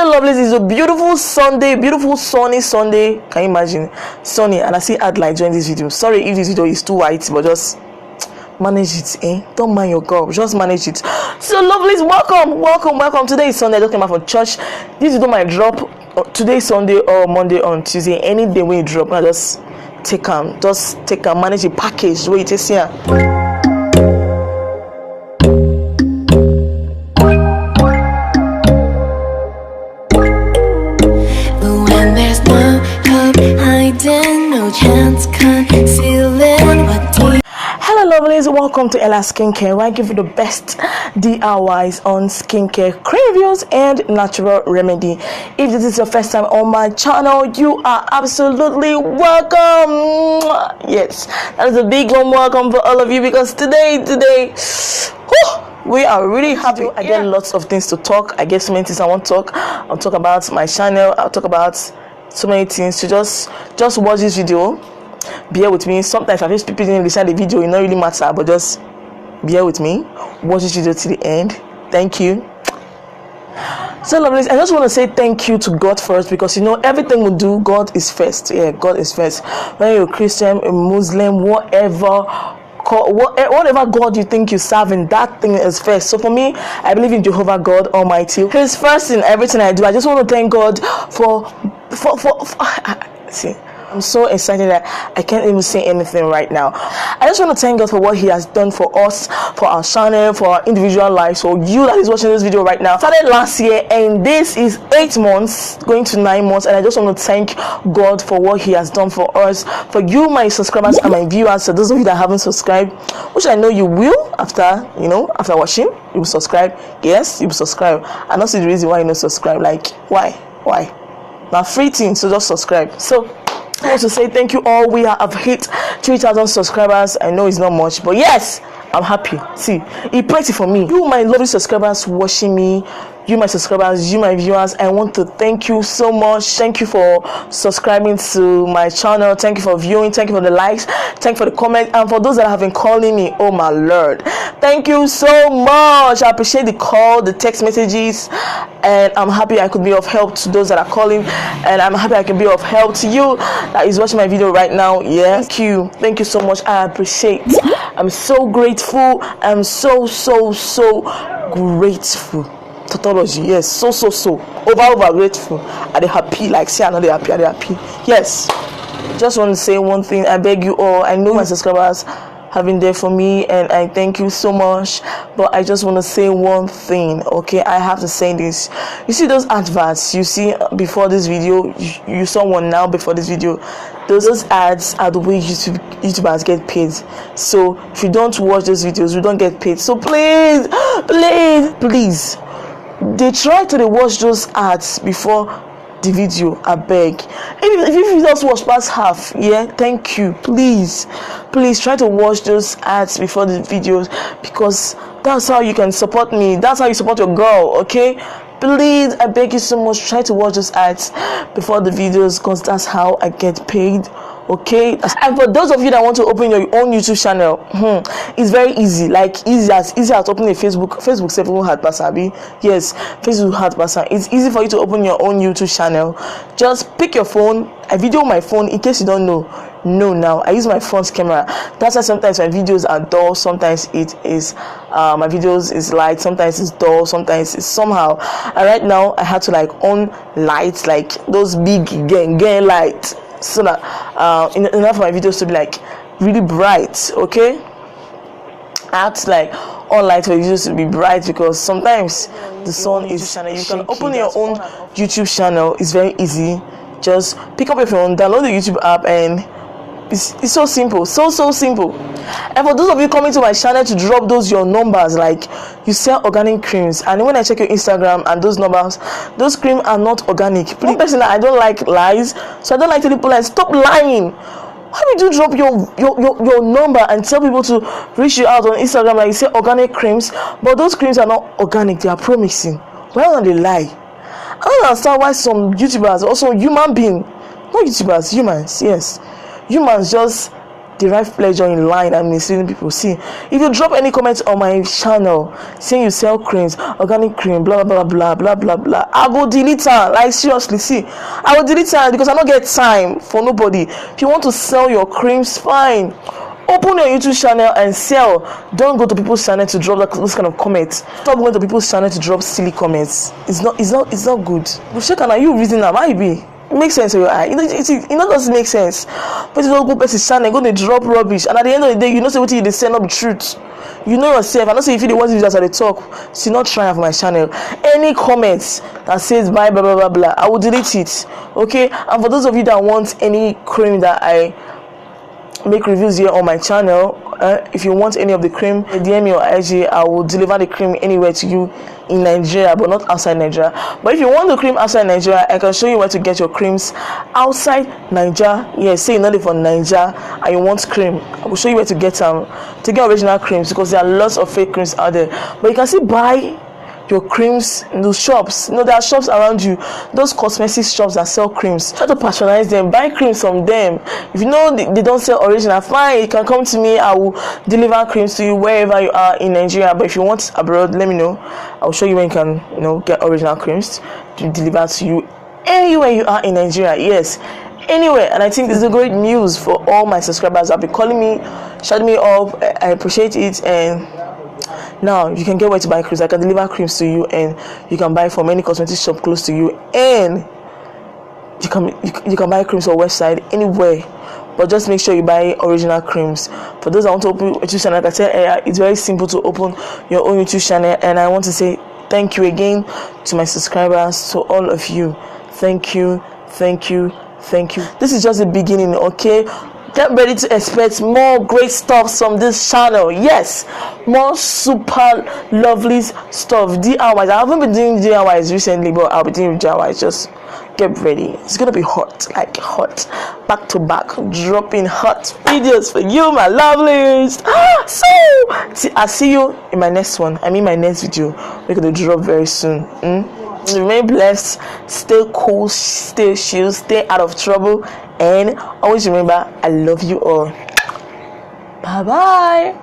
Hello lovelies, it's a beautiful Sunday, beautiful sunny Sunday. Can you imagine? Sunny, and I see add light during this video. Sorry if this video is too white, but just manage it, don't mind your girl, just manage it. So lovelies, welcome. Today is Sunday. I just came out from church. This video might drop today Sunday or Monday on Tuesday. Any day when you drop, I just take them, manage the package the way it is here. Hello lovelies, welcome to Ella Skincare, where I give you the best DIYs on skincare, cream reviews and natural remedy. If this is your first time on my channel, you are absolutely welcome. Yes, that is a big warm welcome for all of you, because today we are really happy. I get lots of things to talk. I get so many things I want to talk. I'll talk about my channel. I'll talk about so many things. So just watch this video. Bear with me. Sometimes I just people didn't listen to the video, it not really matter, but just bear with me. Watch this video to the end. Thank you. So lovelies, I just want to say thank you to God first, because everything we do, God is first. Yeah, God is first. Whether you're a Christian, a Muslim, whatever God you think you serve in, that thing is first. So for me, I believe in Jehovah God Almighty. He's first in everything I do. I just want to thank God for see, I'm so excited that I can't even say anything right now. I just want to thank God for what He has done for us, for our channel, for our individual lives, for you that is watching this video right now. Started last year, and this is 8 months, going to 9 months, and I just want to thank God for what He has done for us, for you, my subscribers and my viewers. So those of you that haven't subscribed, which I know you will after watching, you will subscribe. Yes, you will subscribe. I don't see the reason why you don't subscribe. Like, why? Now, free thing, so just subscribe. So I want to say thank you all. We have hit 3,000 subscribers. I know it's not much, but yes, I'm happy. See, it plenty for me. You, my lovely subscribers watching me, you, my subscribers, you, my viewers, I want to thank you so much. Thank you for subscribing to my channel. Thank you for viewing. Thank you for the likes. Thank you for the comments. And for those that have been calling me, oh my Lord, thank you so much. I appreciate the call, the text messages, and I'm happy I could be of help to those that are calling, and I'm happy I can be of help to you that is watching my video right now. Yeah, thank you so much. I appreciate. I'm so grateful. I'm so grateful. Tautology, yes, so over grateful. Are they happy? Like, say another happy, are they happy? Yes. Just want to say one thing. I beg you all, I know my subscribers have been there for me, and I thank you so much, but I just want to say one thing. Okay, I have to say this. You see those adverts you see before this video, you saw one now before this video. Those ads are the way YouTubers get paid. So if you don't watch those videos, you don't get paid. So please, they try to watch those ads before the video. I beg. If you just watch past half, yeah, thank you. Please try to watch those ads before the videos, because that's how you can support me. That's how you support your girl. Okay, please, I beg you so much, try to watch those ads before the videos, because that's how I get paid. Okay, and for those of you that want to open your own YouTube channel, it's very easy. Like, easy as opening a Facebook 7 hard pasabi. Yes, Facebook hard pasa. It's easy for you to open your own YouTube channel. Just pick your phone. I video my phone in case you don't know. No, now I use my front camera. That's why sometimes my videos are dull, sometimes it is my videos is light, sometimes it's dull, sometimes it's somehow. And right now I had to on lights, like those big gang lights, so that enough of my videos to be really bright. Okay, I have to on light for videos to be bright, because sometimes the sun is shaking. You can open your own YouTube channel. It's very easy. Just pick up your phone, download the YouTube app, and it's so simple, so simple. And for those of you coming to my channel to drop your numbers, like you sell organic creams, and when I check your Instagram and those numbers, those creams are not organic. Please, person, I don't like lies, so I don't like telling people stop lying. Why would you drop your number and tell people to reach you out on Instagram, like you say organic creams, but those creams are not organic, they are promising? Why don't they lie? I don't understand why some YouTubers, also human beings, not YouTubers, humans, yes, humans just derive pleasure in lying and misleading people. See, if you drop any comments on my channel saying you sell creams, organic cream, blah blah blah blah blah blah blah, I go delete her. Like seriously, see, I will delete her because I don't get time for nobody. If you want to sell your creams, fine, open your YouTube channel and sell. Don't go to people's channel to drop those kind of comments. Stop going to people's channel to drop silly comments. It's not good. But check on, are you reason now? Why you be? It makes sense in your eye. It doesn't make sense. But you don't go person's channel, go to drop rubbish, and at the end of the day, you know say what you say not the truth. You know yourself. I know say if you want to just at the talk, see not trying for my channel. Any comments that says bye blah blah blah blah, I will delete it. Okay? And for those of you that want any cream that I make reviews here on my channel, if you want any of the cream, DM me or IG, I will deliver the cream anywhere to you in Nigeria, but not outside Nigeria. But if you want the cream outside Nigeria, I can show you where to get your creams outside Nigeria. Yes, say you're not from Nigeria and you want cream, I will show you where to get them, to get original creams, because there are lots of fake creams out there. But you can still buy your creams in those shops. There are shops around you, those cosmetic shops that sell creams. Try to patronize them, buy creams from them. If you know they don't sell original, fine, you can come to me, I will deliver creams to you wherever you are in Nigeria. But if you want abroad, let me know, I will show you where you can get original creams to deliver to you anywhere you are in Nigeria. Yes, anyway. And I think this is a great news for all my subscribers that have been calling me, shutting me up. I appreciate it. And now you can get where to buy creams. I can deliver creams to you, and you can buy from any cosmetic shop close to you, and you can buy creams on website anywhere. But just make sure you buy original creams. For those that want to open a YouTube channel, like I said, it's very simple to open your own YouTube channel. And I want to say thank you again to my subscribers, to all of you. Thank you. This is just the beginning, okay? Get ready to expect more great stuff from this channel. Yes, more super lovely stuff. DIYs. I haven't been doing DIYs recently, but I'll be doing DIYs. Just get ready. It's gonna be hot, like hot, back to back, dropping hot videos for you, my lovelies. So I'll see you in my next one. My next video. We're gonna drop very soon. Remain blessed, stay cool, stay chill, stay out of trouble, and always remember, I love you all. Bye bye.